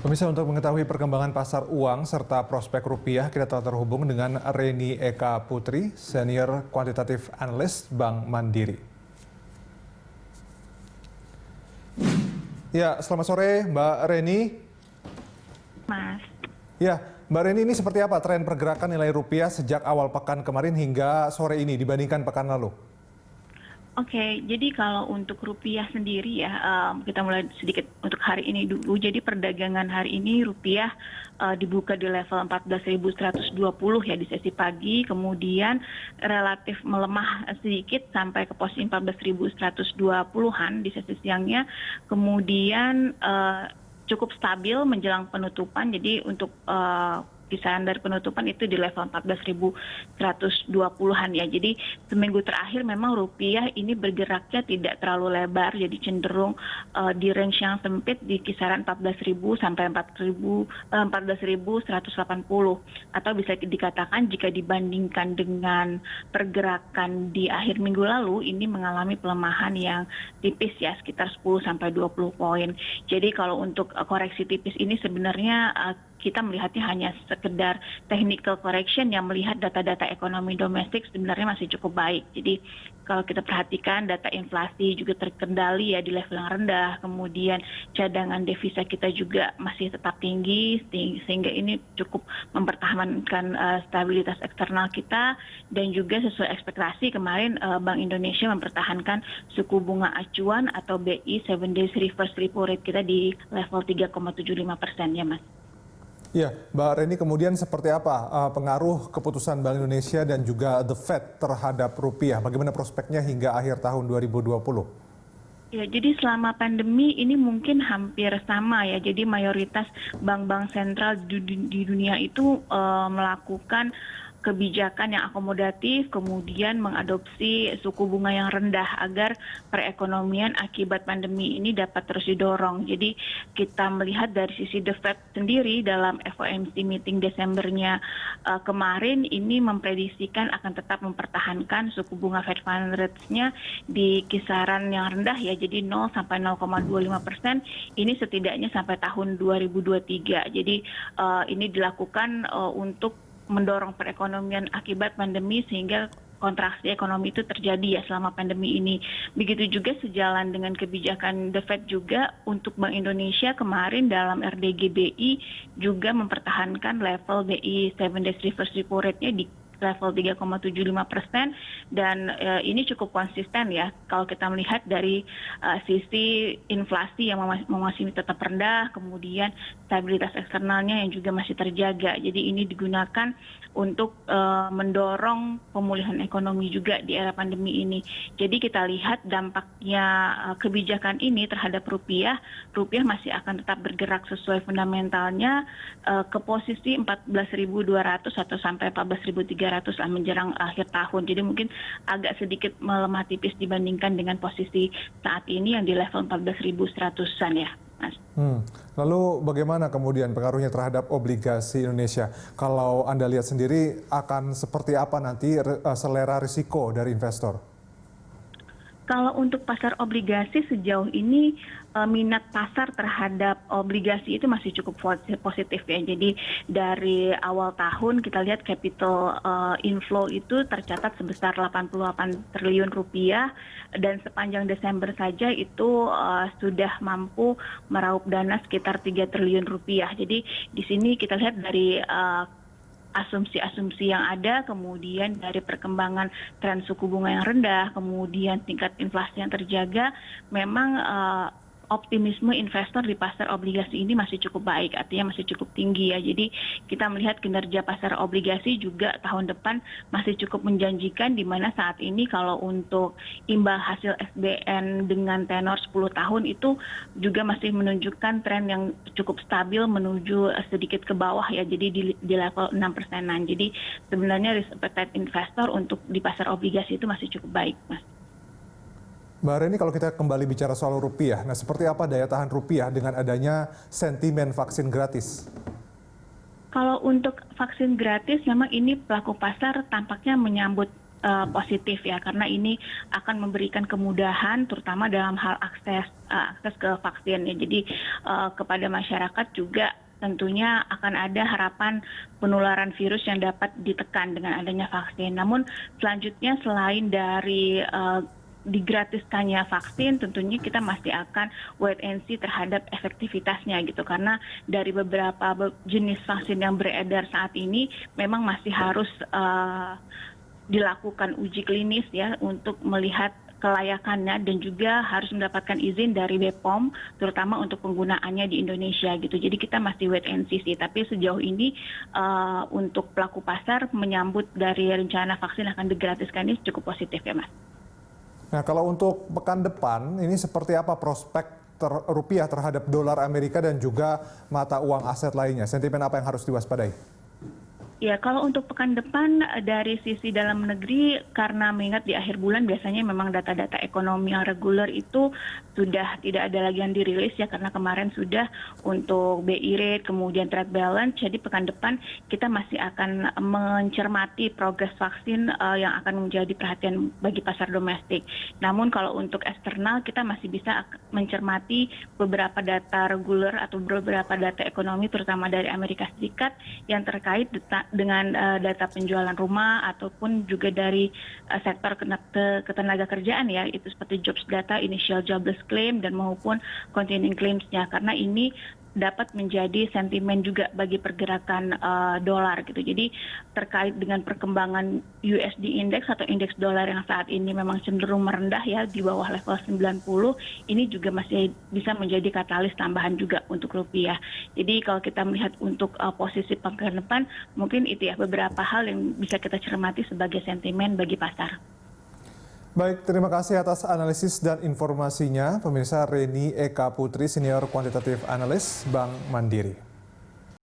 Pemirsa, untuk mengetahui perkembangan pasar uang serta prospek rupiah, kita telah terhubung dengan Reni Eka Putri, Senior Quantitative Analyst Bank Mandiri. Ya, selamat sore Mbak Reni. Mas. Ya, Mbak Reni, ini seperti apa tren pergerakan nilai rupiah sejak awal pekan kemarin hingga sore ini dibandingkan pekan lalu? Oke, jadi kalau untuk rupiah sendiri ya, kita mulai sedikit untuk hari ini dulu. Jadi perdagangan hari ini rupiah dibuka di level 14.120 ya di sesi pagi, kemudian relatif melemah sedikit sampai ke posisi 14.120-an di sesi siangnya, kemudian cukup stabil menjelang penutupan. Jadi untuk kisaran dari penutupan itu di level 14.120-an ya. Jadi seminggu terakhir memang rupiah ini bergeraknya tidak terlalu lebar, jadi cenderung di range yang sempit di kisaran 14.000 sampai 14.180, atau bisa dikatakan jika dibandingkan dengan pergerakan di akhir minggu lalu ini mengalami pelemahan yang tipis ya, sekitar 10 sampai 20 poin. Jadi kalau untuk koreksi tipis ini sebenarnya kita melihatnya hanya sekedar technical correction yang melihat data-data ekonomi domestik sebenarnya masih cukup baik. Jadi kalau kita perhatikan data inflasi juga terkendali ya di level yang rendah, kemudian cadangan devisa kita juga masih tetap tinggi, sehingga ini cukup mempertahankan stabilitas eksternal kita, dan juga sesuai ekspektasi kemarin Bank Indonesia mempertahankan suku bunga acuan atau BI 7 days reverse repo rate kita di level 3,75% ya Mas. Ya, Mbak Reni, kemudian seperti apa pengaruh keputusan Bank Indonesia dan juga The Fed terhadap rupiah? Bagaimana prospeknya hingga akhir tahun 2020? Ya, jadi selama pandemi ini mungkin hampir sama ya. Jadi mayoritas bank-bank sentral di dunia itu melakukan kebijakan yang akomodatif, kemudian mengadopsi suku bunga yang rendah agar perekonomian akibat pandemi ini dapat terus didorong. Jadi kita melihat dari sisi The Fed sendiri dalam FOMC meeting Desembernya kemarin ini memprediksikan akan tetap mempertahankan suku bunga Fed Fund Rate-nya di kisaran yang rendah ya, jadi 0 sampai 0,25%, ini setidaknya sampai tahun 2023. Jadi ini dilakukan untuk mendorong perekonomian akibat pandemi sehingga kontraksi ekonomi itu terjadi ya selama pandemi ini. Begitu juga sejalan dengan kebijakan The Fed juga untuk Bank Indonesia kemarin dalam RDG BI juga mempertahankan level BI 7 days reverse repo rate-nya di level 3,75%, dan ini cukup konsisten ya kalau kita melihat dari sisi inflasi yang masih tetap rendah, kemudian stabilitas eksternalnya yang juga masih terjaga. Jadi ini digunakan untuk mendorong pemulihan ekonomi juga di era pandemi ini. Jadi kita lihat dampaknya kebijakan ini terhadap rupiah masih akan tetap bergerak sesuai fundamentalnya ke posisi 14.200 atau sampai 14.300 lah menjelang akhir tahun. Jadi mungkin agak sedikit melemah tipis dibandingkan dengan posisi saat ini yang di level 14.100-an ya, Mas. Lalu bagaimana kemudian pengaruhnya terhadap obligasi Indonesia? Kalau Anda lihat sendiri akan seperti apa nanti selera risiko dari investor? Kalau untuk pasar obligasi sejauh ini minat pasar terhadap obligasi itu masih cukup positif ya. Jadi dari awal tahun kita lihat capital inflow itu tercatat sebesar 88 triliun rupiah, dan sepanjang Desember saja itu sudah mampu meraup dana sekitar 3 triliun rupiah. Jadi di sini kita lihat dari asumsi-asumsi yang ada, kemudian dari perkembangan tren suku bunga yang rendah, kemudian tingkat inflasi yang terjaga, memang optimisme investor di pasar obligasi ini masih cukup baik, artinya masih cukup tinggi ya. Jadi kita melihat kinerja pasar obligasi juga tahun depan masih cukup menjanjikan, di mana saat ini kalau untuk imbal hasil SBN dengan tenor 10 tahun itu juga masih menunjukkan tren yang cukup stabil menuju sedikit ke bawah ya, jadi di level 6%-an. Jadi sebenarnya risk appetite investor untuk di pasar obligasi itu masih cukup baik, Mas. Mbak Reni, kalau kita kembali bicara soal rupiah, nah seperti apa daya tahan rupiah dengan adanya sentimen vaksin gratis? Kalau untuk vaksin gratis, memang ini pelaku pasar tampaknya menyambut positif ya, karena ini akan memberikan kemudahan terutama dalam hal akses ke vaksin ya. Jadi kepada masyarakat juga tentunya akan ada harapan penularan virus yang dapat ditekan dengan adanya vaksin. Namun selanjutnya selain dari digratiskannya vaksin, tentunya kita masih akan wait and see terhadap efektivitasnya gitu, karena dari beberapa jenis vaksin yang beredar saat ini memang masih harus dilakukan uji klinis ya untuk melihat kelayakannya dan juga harus mendapatkan izin dari BPOM terutama untuk penggunaannya di Indonesia gitu. Jadi kita masih wait and see sih. Tapi sejauh ini untuk pelaku pasar menyambut dari rencana vaksin akan digratiskan ini cukup positif ya Mas. Nah, kalau untuk pekan depan ini seperti apa prospek rupiah terhadap dolar Amerika dan juga mata uang aset lainnya? Sentimen apa yang harus diwaspadai? Ya, kalau untuk pekan depan dari sisi dalam negeri, karena mengingat di akhir bulan biasanya memang data-data ekonomi yang reguler itu sudah tidak ada lagi yang dirilis ya, karena kemarin sudah untuk BI rate, kemudian trade balance. Jadi pekan depan kita masih akan mencermati progres vaksin yang akan menjadi perhatian bagi pasar domestik. Namun kalau untuk eksternal kita masih bisa mencermati beberapa data reguler atau beberapa data ekonomi terutama dari Amerika Serikat yang terkait dengan data penjualan rumah ataupun juga dari sektor ketenaga kerjaan ya, itu seperti jobs data, initial jobless claim dan maupun continuing claims-nya, karena ini dapat menjadi sentimen juga bagi pergerakan dolar gitu. Jadi terkait dengan perkembangan USD index atau indeks dolar yang saat ini memang cenderung merendah ya di bawah level 90, ini juga masih bisa menjadi katalis tambahan juga untuk rupiah. Jadi kalau kita melihat untuk posisi pekan depan, mungkin itu ya beberapa hal yang bisa kita cermati sebagai sentimen bagi pasar. Baik, terima kasih atas analisis dan informasinya. Pemirsa, Reni Eka Putri, Senior Quantitative Analyst Bank Mandiri.